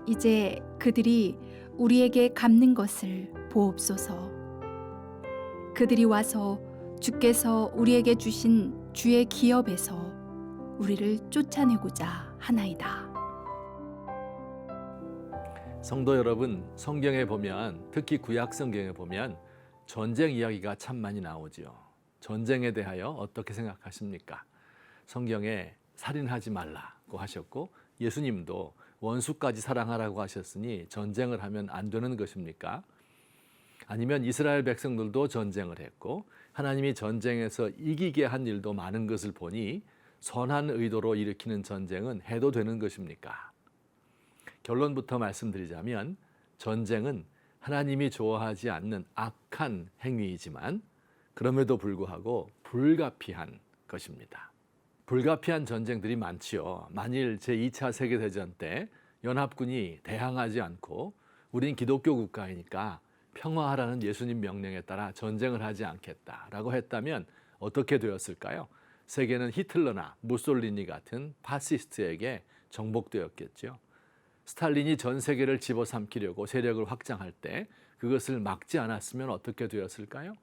이제 그들이 우리에게 갚는 것을 보옵소서. 그들이 와서 주께서 우리에게 주신 주의 기업에서 우리를 쫓아내고자 하나이다. 성도 여러분, 성경에 보면, 특히 구약 성경에 보면 전쟁 이야기가 참 많이 나오죠. 전쟁에 대하여 어떻게 생각하십니까? 성경에 살인하지 말라고 하셨고, 예수님도 원수까지 사랑하라고 하셨으니 전쟁을 하면 안 되는 것입니까? 아니면 이스라엘 백성들도 전쟁을 했고 하나님이 전쟁에서 이기게 한 일도 많은 것을 보니 선한 의도로 일으키는 전쟁은 해도 되는 것입니까? 결론부터 말씀드리자면 전쟁은 하나님이 좋아하지 않는 악한 행위이지만 그럼에도 불구하고 불가피한 것입니다. 불가피한 전쟁들이 많지요. 만일 제2차 세계대전 때 연합군이 대항하지 않고 우린 기독교 국가이니까 평화하라는 예수님 명령에 따라 전쟁을 하지 않겠다라고 했다면 어떻게 되었을까요? 세계는 히틀러나 무솔리니 같은 파시스트에게 정복되었겠죠. 스탈린이 전 세계를 집어삼키려고 세력을 확장할 때 그것을 막지 않았으면 어떻게 되었을까요?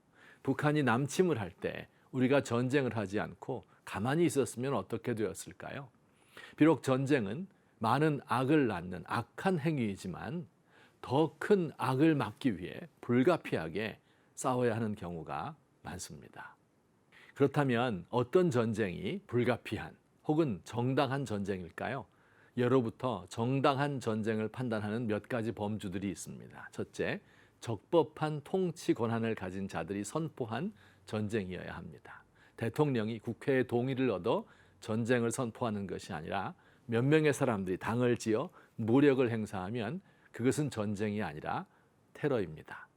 북한이 남침을 할 때 우리가 전쟁을 하지 않고 가만히 있었으면 어떻게 되었을까요? 비록 전쟁은 많은 악을 낳는 악한 행위이지만 더 큰 악을 막기 위해 불가피하게 싸워야 하는 경우가 많습니다. 그렇다면 어떤 전쟁이 불가피한 혹은 정당한 전쟁일까요? 예로부터 정당한 전쟁을 판단하는 몇 가지 범주들이 있습니다. 첫째, 적법한 통치 권한을 가진 자들이 선포한 전쟁이어야 합니다. 대통령이 국회의 동의를 얻어 전쟁을 선포하는 것이 아니라 몇 명의 사람들이 당을 지어 무력을 행사하면 그것은 전쟁이 아니라 테러입니다.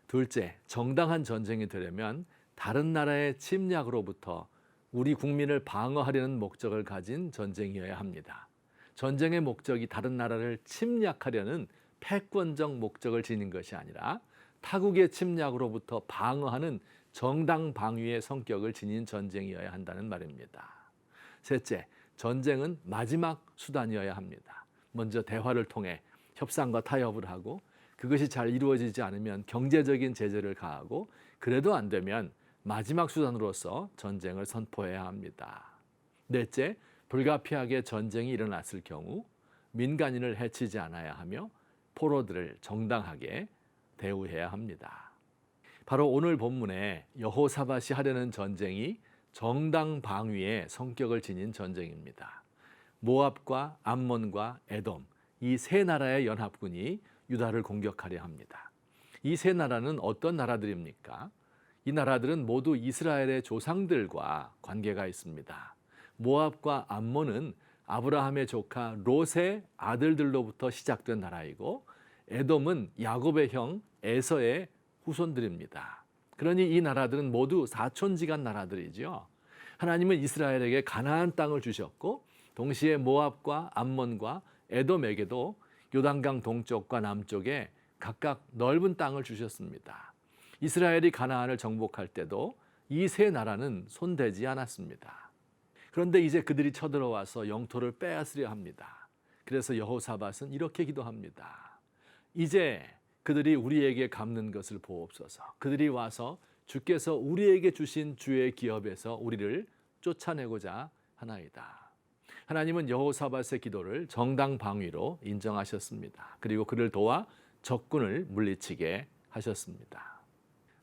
둘째, 정당한 전쟁이 되려면 다른 나라의 침략으로부터 우리 국민을 방어하려는 목적을 가진 전쟁이어야 합니다. 전쟁의 목적이 다른 나라를 침략하려는 패권적 목적을 지닌 것이 아니라 타국의 침략으로부터 방어하는 정당 방위의 성격을 지닌 전쟁이어야 한다는 말입니다. 셋째, 전쟁은 마지막 수단이어야 합니다. 먼저 대화를 통해 협상과 타협을 하고 그것이 잘 이루어지지 않으면 경제적인 제재를 가하고 그래도 안 되면 마지막 수단으로서 전쟁을 선포해야 합니다. 넷째, 불가피하게 전쟁이 일어났을 경우 민간인을 해치지 않아야 하며 포로들을 정당하게 대우해야 합니다. 바로 오늘 본문에 여호사밧이 하려는 전쟁이 정당 방위의 성격을 지닌 전쟁입니다. 모압과 암몬과 에돔, 이 세 나라의 연합군이 유다를 공격하려 합니다. 이 세 나라는 어떤 나라들입니까? 이 나라들은 모두 이스라엘의 조상들과 관계가 있습니다. 모압과 암몬은 아브라함의 조카 롯의 아들들로부터 시작된 나라이고 에돔은 야곱의 형 에서의 후손들입니다. 그러니 이 나라들은 모두 사촌지간 나라들이죠. 하나님은 이스라엘에게 가나안 땅을 주셨고 동시에 모압과 암몬과 에돔에게도 요단강 동쪽과 남쪽에 각각 넓은 땅을 주셨습니다. 이스라엘이 가나안을 정복할 때도 이 세 나라는 손대지 않았습니다. 그런데 이제 그들이 쳐들어와서 영토를 빼앗으려 합니다. 그래서 여호사밧은 이렇게 기도합니다. 이제 그들이 우리에게 갚는 것을 보옵소서. 그들이 와서 주께서 우리에게 주신 주의 기업에서 우리를 쫓아내고자 하나이다. 하나님은 여호사밧의 기도를 정당 방위로 인정하셨습니다. 그리고 그를 도와 적군을 물리치게 하셨습니다.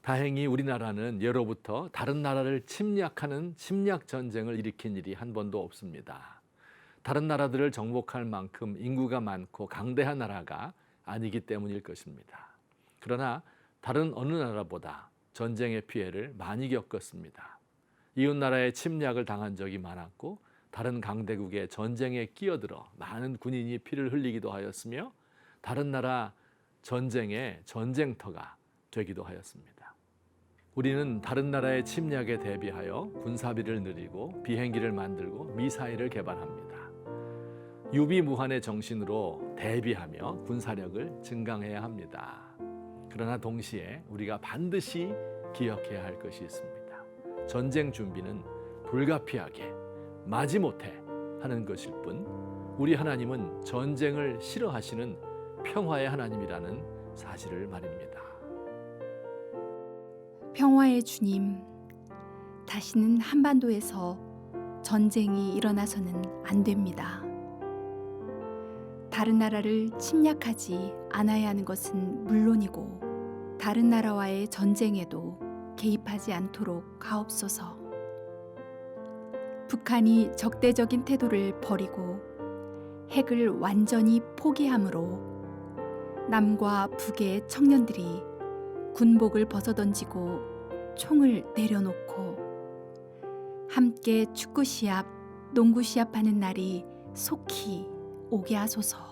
다행히 우리나라는 예로부터 다른 나라를 침략하는 침략 전쟁을 일으킨 일이 한 번도 없습니다. 다른 나라들을 정복할 만큼 인구가 많고 강대한 나라가 아니기 때문일 것입니다. 그러나 다른 어느 나라보다 전쟁의 피해를 많이 겪었습니다. 이웃 나라의 침략을 당한 적이 많았고 다른 강대국의 전쟁에 끼어들어 많은 군인이 피를 흘리기도 하였으며 다른 나라 전쟁의 전쟁터가 되기도 하였습니다. 우리는 다른 나라의 침략에 대비하여 군사비를 늘리고 비행기를 만들고 미사일을 개발합니다. 유비무환의 정신으로 대비하며 군사력을 증강해야 합니다. 그러나 동시에 우리가 반드시 기억해야 할 것이 있습니다. 전쟁 준비는 불가피하게 마지못해 하는 것일 뿐 우리 하나님은 전쟁을 싫어하시는 평화의 하나님이라는 사실을 말입니다. 평화의 주님, 다시는 한반도에서 전쟁이 일어나서는 안 됩니다. 다른 나라를 침략하지 않아야 하는 것은 물론이고 다른 나라와의 전쟁에도 개입하지 않도록 하옵소서. 북한이 적대적인 태도를 버리고 핵을 완전히 포기함으로 남과 북의 청년들이 군복을 벗어던지고 총을 내려놓고 함께 축구 시합, 농구 시합하는 날이 속히 오게 하소서.